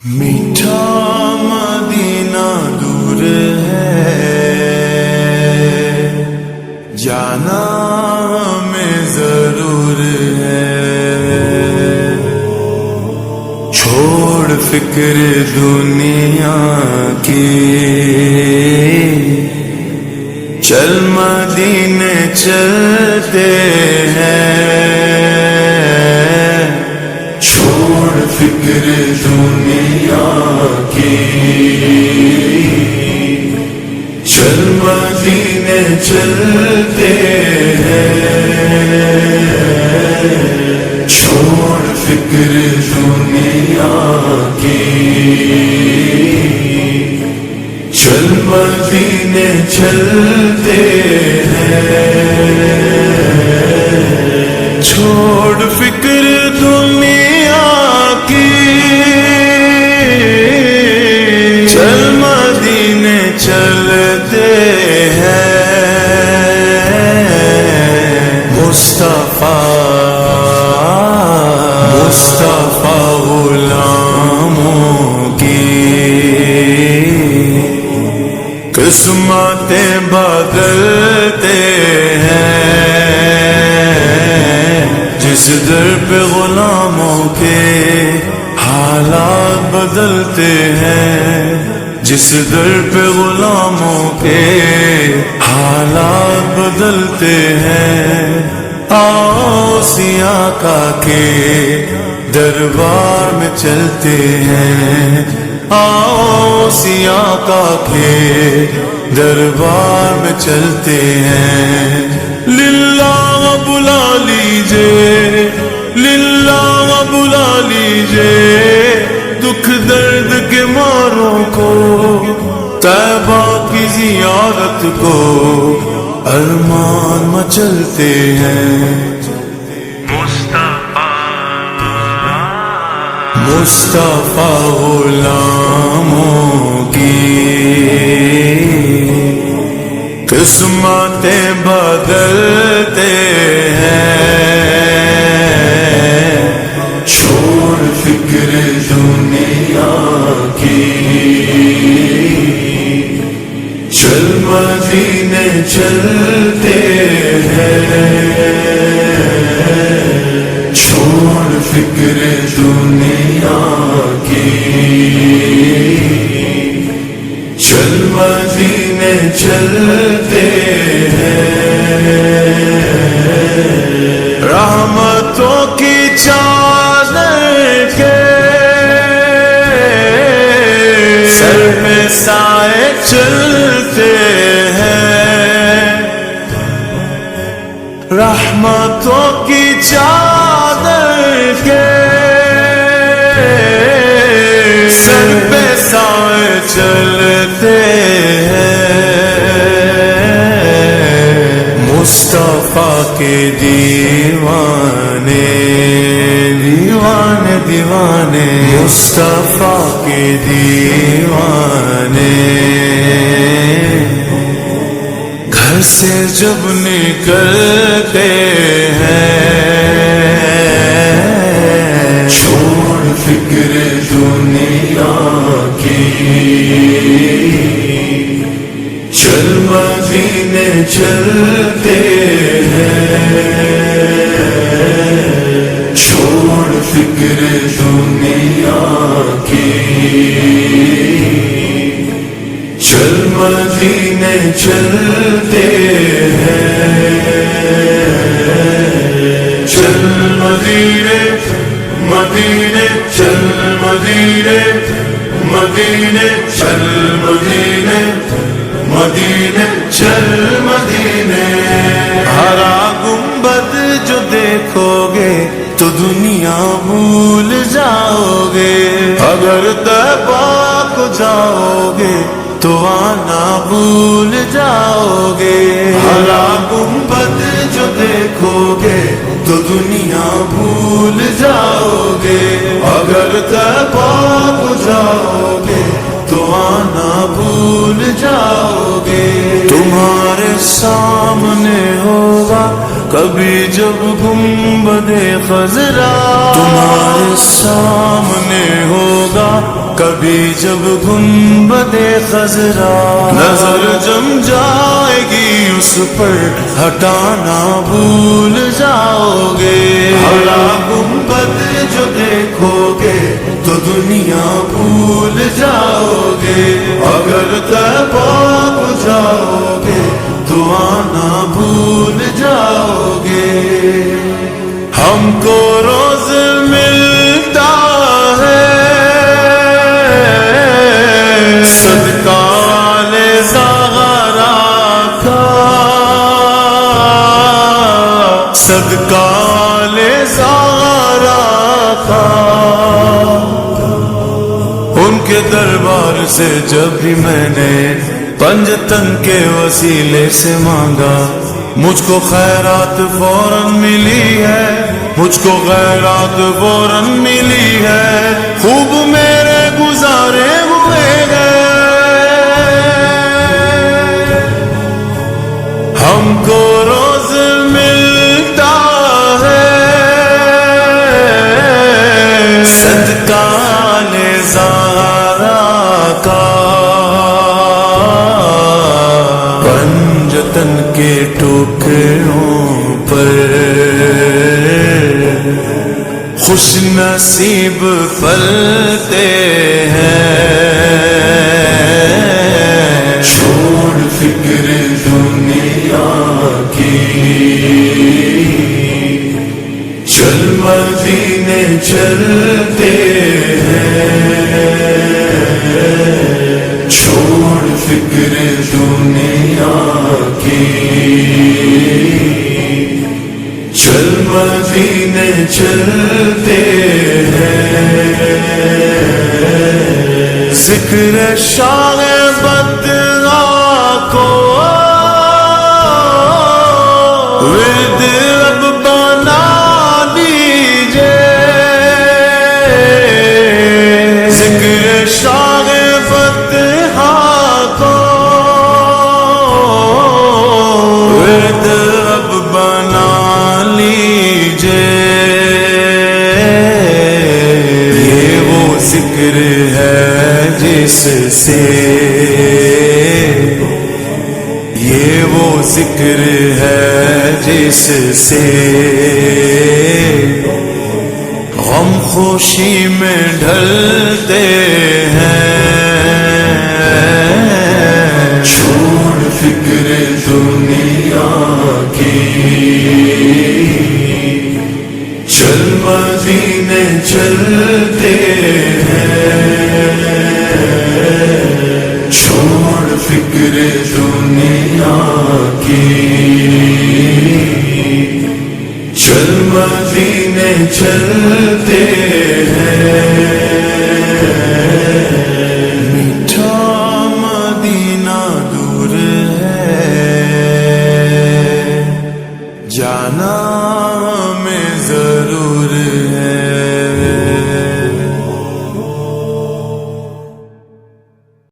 میٹھا مدینہ دور ہے، جانا ہمیں ضرور ہے۔ چھوڑ فکر دنیا کی، چل مدینے چلتے ہیں۔ چھوڑ فکر دنیا کی، چل مدینے چلتے ہیں۔ چھوڑ فکر دنیا کی، چل مدینے چلتے ہیں۔ چھوڑ فکر دنیا کی، چل مدینے چلتے ہیں۔ مصطفیٰ غلاموں کی قسمتیں بدلتے ہیں۔ جس در پہ غلاموں کے حالات بدلتے ہیں، جس در پہ غلاموں کے حالات بدلتے ہیں۔ آؤ سیاقہ کے دربار میں چلتے ہیں، آؤ سیاقہ کے دربار میں چلتے ہیں۔ للہ بلا لیجئے، للہ بلا لیجئے دکھ درد کے ماروں کو، طیبہ کی زیارت کو ارمان مچلتے ہیں۔ مصطفیٰ غلاموں کی قسمتیں بدلتے ہیں۔ چھوڑ فکر دنیا کی، چل مدینے چلتے ہیں۔ چھوڑ فکر دنیا کی، چل مدینے چلتے ہیں۔ رحمتوں کی چادر کے سر میں سائے چلتے ہیں۔ رحمتوں کی چادر کے سر پہ سائے چلتے ہیں۔ مصطفیٰ کے دیوانے دیوانے دیوانے، مصطفیٰ کے دیوانے گھر سے جب نکلتے ہیں، چھوڑ فکر دنیا کی، چل مدینے چلتے ہیں۔ چھوڑ فکر دنیا کی، چل مدینے چلتے ہیں۔ چل مدینے مدینے، چل مدینے مدینے، چل مدینے مدینے، چل مدینے۔ ہرا گنبد جو دیکھو گے تو دنیا بھول جاؤ گے، اگر طیبہ کو جاؤ گے تو آنا بھول جاؤ گے۔ ہرا گنبد جو دیکھو گے تو دنیا بھول جاؤ گے، اگر طیبہ کو جاؤ گے تو آنا بھول جاؤ گے۔ تمہارے سامنے ہوگا کبھی جب گنبد خضرا، تمہارے سامنے ہوگا کبھی جب گنبد خضرا نظر جم جائے گی اس پر ہٹانا بھول جاؤ گے ہرا گنبد جو دیکھو گے تو دنیا بھول جاؤ گے اگر طیبہ کو جاؤ گے تو آنا بھول جاؤ گے ہم کو روز ملتا ہے صدقہ لے زہرا کا صدقہ لے زہرا کا ان کے دربار سے جب بھی میں نے پنجتن کے وسیلے سے مانگا مجھ کو خیرات فوراً ملی ہے مجھ کو خیرات فوراً ملی ہے خوب میرے گزارے ہوئے گئے ہم کو روز ملتا ہے صدقہ لے زہرا کا پنجتن کے ٹکڑوں پر خوش نصیب پلتے ہیں چھوڑ فکر دنیا کی چل مدینے چلتے ہیں چھوڑ فکر دنیا کی چل مدینے چلتے ہیں ذکر شاہ بدرا کو ورد اب بنا لیجئے ذکر شاہ بدرا کو ورد اب بنا ذکر ہے جس سے یہ وہ ذکر ہے جس سے غم خوشی میں ڈھلتے ہیں چھوڑ فکر دنیا کی چل مدینے چلتے ہیں چھوڑ فکر دنیا کی چل مدینے چلتے ہیں میٹھا مدینہ دور ہے جانا میں ضرور